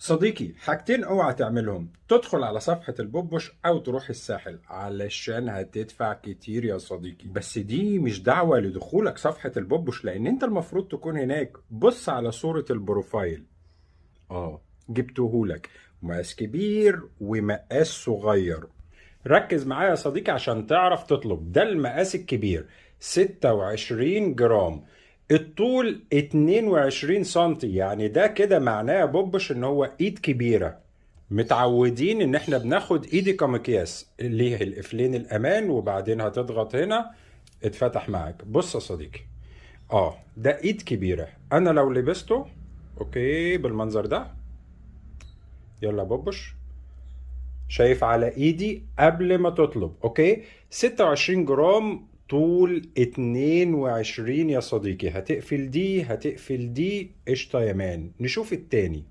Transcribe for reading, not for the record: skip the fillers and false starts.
صديقي، حاجتين اوعى تعملهم: تدخل على صفحة البوبوش او تروح الساحل علشان هتدفع كتير يا صديقي. بس دي مش دعوة لدخولك صفحة البوبوش، لان انت المفروض تكون هناك. بص على صورة البروفايل. جبتهولك مقاس كبير ومقاس صغير. ركز معايا يا صديقي عشان تعرف تطلب. ده المقاس الكبير 26 جرام، الطول 22 سنتي. يعني ده كده معناه يا بوبش ان هو ايد كبيرة. متعودين ان احنا بناخد ايدي كمقياس، اللي هي القفلين الامان، وبعدين هتضغط هنا اتفتح معاك. بص يا صديقي، ده ايد كبيرة. انا لو لبسته اوكي بالمنظر ده، يلا بوبش، شايف على ايدي قبل ما تطلب. اوكي، 26 جرام، طول 22 يا صديقي. هتقفل دي قشطة يا مان. نشوف التاني.